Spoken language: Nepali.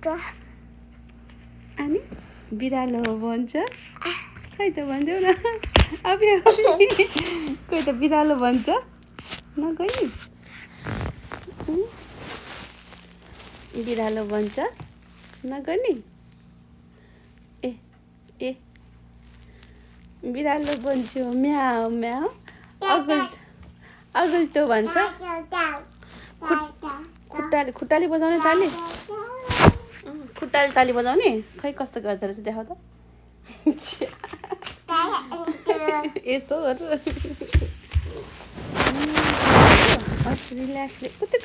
गर अनि बिरालो भन्छ खै त भनिदेऊ न अब कोही त बिरालो भन्छ नगइनी बिरालो भन्छ नगर्ने ए ए बिरालो भन्छु म्याउ म्याउ अगल्टो भन्छ खुट्टाले बजाउने ताली खुट्टाले ताली बजाउने खै कस्तो गर्दो रहेछ देखाउ त यस्तो रिल्याक्सले कुत्